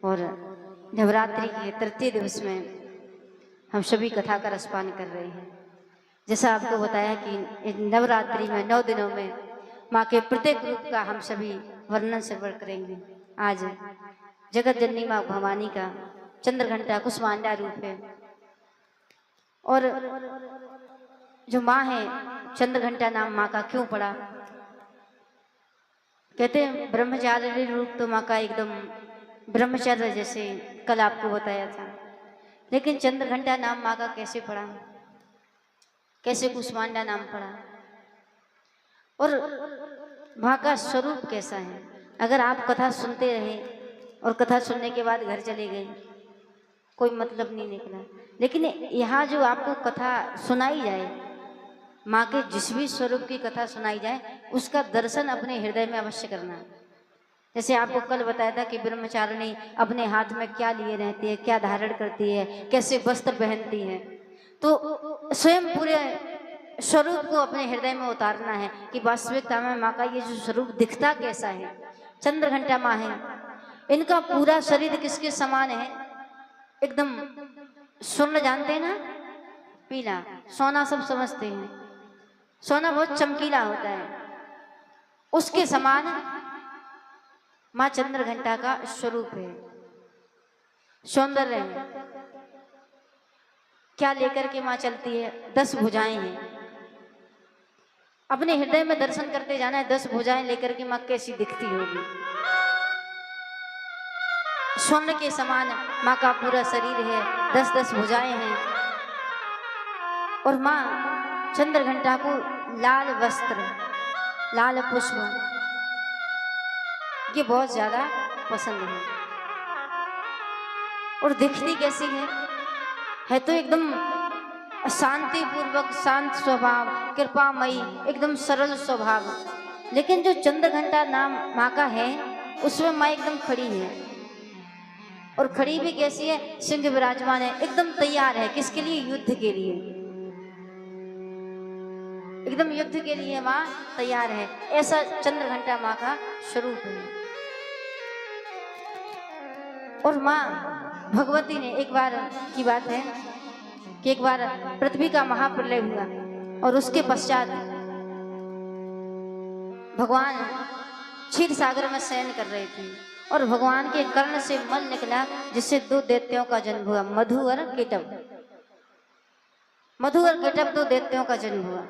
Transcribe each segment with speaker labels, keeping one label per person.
Speaker 1: और नवरात्रि के तृतीय दिवस में हम सभी कथा का रसपान कर रहे हैं। जैसा आपको बताया कि नवरात्रि में 9 दिनों में माँ के प्रत्येक रूप का हम सभी वर्णन श्रवण करेंगे। आज जगत जननी माँ भवानी का चंद्रघंटा कुसमांडा रूप है। और जो माँ है, चंद्रघंटा नाम माँ का क्यों पड़ा? कहते हैं ब्रह्मचारी रूप तो माँ का एकदम ब्रह्मचर्य जैसे कल आपको बताया था, लेकिन चंद्रघंटा नाम माँ का कैसे पड़ा, कैसे कुसमांडा नाम पड़ा और माँ का स्वरूप कैसा है? अगर आप कथा सुनते रहे और कथा सुनने के बाद घर चले गए, कोई मतलब नहीं निकला। लेकिन यहाँ जो आपको कथा सुनाई जाए, माँ के जिस भी स्वरूप की कथा सुनाई जाए, उसका दर्शन अपने हृदय में अवश्य करना। जैसे आपको कल बताया था कि ब्रह्मचारिणी अपने हाथ में क्या लिए रहती है, क्या धारण करती है, कैसे वस्त्र पहनती है, तो स्वयं पूरे स्वरूप को अपने हृदय में उतारना है कि वास्तविकता में माँ का ये जो स्वरूप दिखता कैसा है। चंद्रघंटा माँ है, इनका पूरा शरीर किसके समान है? एकदम स्वर्ण जानते हैं ना, पीला सोना, सब समझते हैं सोना बहुत चमकीला होता है, उसके समान माँ चंद्रघंटा का स्वरूप है, सौंदर्य है। क्या लेकर के माँ चलती है? 10 भुजाएं हैं। अपने हृदय में दर्शन करते जाना है, 10 भुजाएं लेकर के माँ कैसी दिखती होगी। स्वर्ण के समान माँ का पूरा शरीर है, 10-10 भुजाएं हैं। और माँ चंद्रघंटा को लाल वस्त्र, लाल पुष्प ये बहुत ज्यादा पसंद है। और दिखती कैसी है तो एकदम शांति पूर्वक, शांत स्वभाव, कृपामयी, एकदम सरल स्वभाव। लेकिन जो चंद्रघंटा नाम माँ का है, उसमें माँ एकदम खड़ी है। और खड़ी भी कैसी है? सिंह विराजमान है, एकदम तैयार है। किसके लिए? युद्ध के लिए। एकदम युद्ध के लिए माँ तैयार है। ऐसा चंद्रघंटा माँ का स्वरूप है। और माँ भगवती ने, एक बार की बात है कि एक बार पृथ्वी का महाप्रलय हुआ और उसके पश्चात भगवान क्षीर सागर में शयन कर रहे थे और भगवान के कर्ण से मल निकला, जिससे 2 दैत्यों का जन्म हुआ, मधु और केटव। मधु और केटव 2 दैत्यों का जन्म हुआ।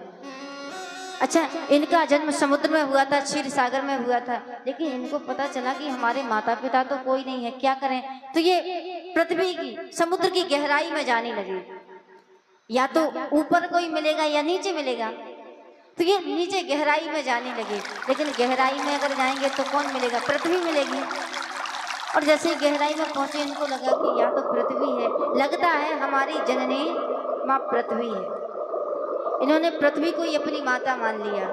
Speaker 1: अच्छा, इनका जन्म समुद्र में हुआ था, क्षीर सागर में हुआ था। लेकिन इनको पता चला कि हमारे माता पिता तो कोई नहीं है, क्या करें? तो ये पृथ्वी की, समुद्र की गहराई में जाने लगे। या तो ऊपर कोई मिलेगा या नीचे मिलेगा, तो ये नीचे गहराई में जाने लगे। लेकिन गहराई में अगर जाएंगे तो कौन मिलेगा? पृथ्वी मिलेगी। और जैसे गहराई में पहुंचे, इनको लगा कि या तो पृथ्वी है, लगता है हमारी जननी माँ पृथ्वी है। इन्होंने पृथ्वी को ही अपनी माता मान लिया।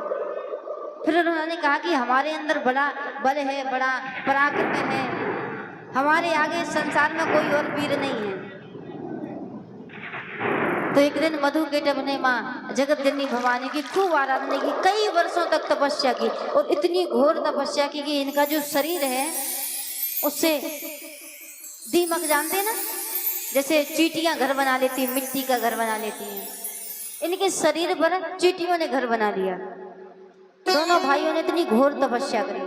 Speaker 1: फिर उन्होंने कहा कि हमारे अंदर बड़ा बल है, बड़ा पराक्रम है, हमारे आगे संसार में कोई और वीर नहीं है। तो एक दिन मधु केटव ने माँ जगत जननी भवानी की खूब आराधना की, कई वर्षों तक तपस्या की, और इतनी घोर तपस्या की कि इनका जो शरीर है उससे दीमक, जानते हैं ना, जैसे चींटियां घर बना लेती, मिट्टी का घर बना लेती हैं, इनके शरीर पर चींटियों ने घर बना लिया। दोनों भाइयों ने इतनी घोर तपस्या करी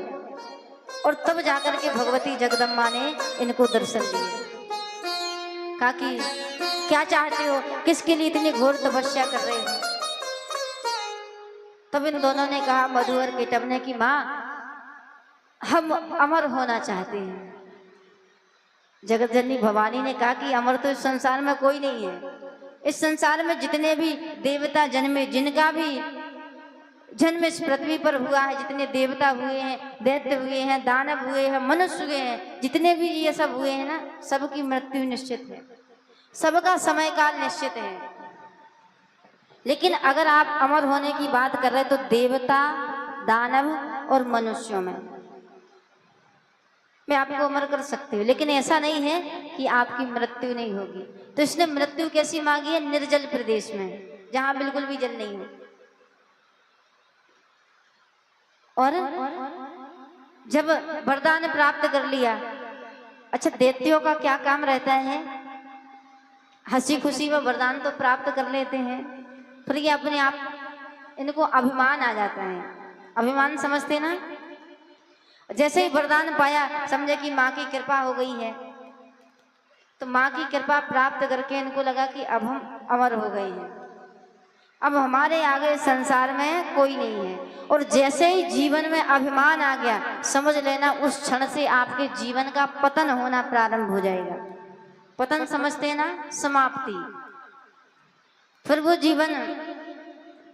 Speaker 1: और तब जाकर के भगवती जगदम्बा ने इनको दर्शन दिए। कहा कि क्या चाहते हो, किसके लिए इतनी घोर तपस्या कर रहे हो? तब इन दोनों ने कहा, मधु और केटव ने, कि माँ हम अमर होना चाहते हैं। जगत जननी भवानी ने कहा कि अमर तो इस संसार में कोई नहीं है। इस संसार में जितने भी देवता जन्मे, जिनका भी जन्म इस पृथ्वी पर हुआ है, जितने देवता हुए हैं, दैत्य हुए हैं, दानव हुए हैं, मनुष्य हुए हैं, जितने भी ये सब हुए हैं ना, सबकी मृत्यु निश्चित है, सबका समय काल निश्चित है। लेकिन अगर आप अमर होने की बात कर रहे तो देवता, दानव और मनुष्यों में मैं आपको अमर कर सकती हूँ, लेकिन ऐसा नहीं है कि आपकी मृत्यु नहीं होगी। तो इसने मृत्यु कैसी मांगी है? निर्जल प्रदेश में, जहां बिल्कुल भी जल नहीं हो। और जब वरदान प्राप्त कर लिया अच्छा, दैत्यों का क्या काम रहता है? हंसी खुशी में वरदान तो प्राप्त कर लेते हैं, फिर ये अपने आप इनको अभिमान आ जाता है। अभिमान समझते ना? जैसे ही वरदान पाया, समझे कि माँ की कृपा हो गई है, तो माँ की कृपा प्राप्त करके इनको लगा कि अब हम अमर हो गए हैं, अब हमारे आगे संसार में कोई नहीं है। और जैसे ही जीवन में अभिमान आ गया, समझ लेना उस क्षण से आपके जीवन का पतन होना प्रारंभ हो जाएगा। पतन समझते हैं ना? समाप्ति। फिर वो जीवन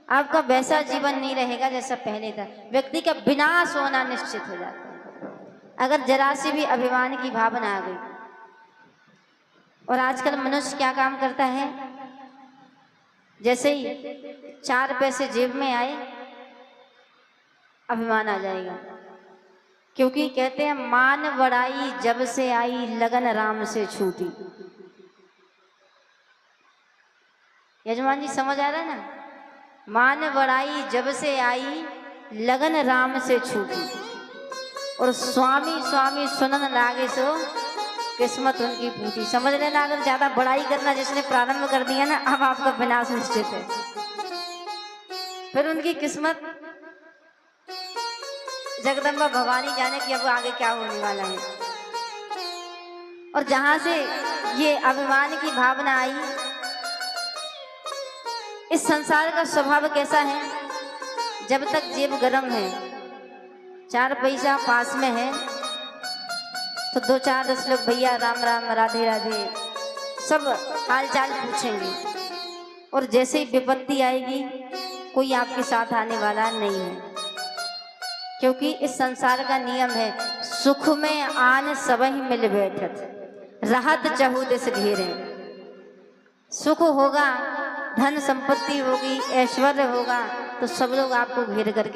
Speaker 1: आपका वैसा जीवन नहीं रहेगा जैसा पहले था। व्यक्ति का विनाश होना निश्चित हो जाता है अगर जरा सी भी अभिमान की भावना आ गई। और आजकल मनुष्य क्या काम करता है? जैसे ही 4 पैसे जेब में आए, अभिमान आ जाएगा। क्योंकि कहते हैं मान बड़ाई जब से आई, लगन राम से छूटी। यजमान जी समझ आ रहा है ना? मान बड़ाई जब से आई, लगन राम से छूटी। और स्वामी स्वामी सुनन लागे सो, किस्मत उनकी फूटी। समझ लेना, अगर ज्यादा बड़ाई करना जिसने प्रारंभ कर दिया ना, अब आपका विनाश निश्चित है। फिर उनकी किस्मत जगदम्बा भवानी जाने कि अब आगे क्या होने वाला है। और जहां से ये अभिमान की भावना आई, इस संसार का स्वभाव कैसा है? जब तक जेब गर्म है, 4 पैसा पास में है, तो 2-4-10 लोग भैया राम राम राधे राधे सब हाल चाल पूछेंगे। और जैसे ही विपत्ति आएगी, कोई आपके साथ आने वाला नहीं है। क्योंकि इस संसार का नियम है, सुख में आन सबहि मिल बैठत, राहत चहु दिस घेरे। सुख होगा, धन संपत्ति होगी, ऐश्वर्य होगा, तो सब लोग आपको घेर करके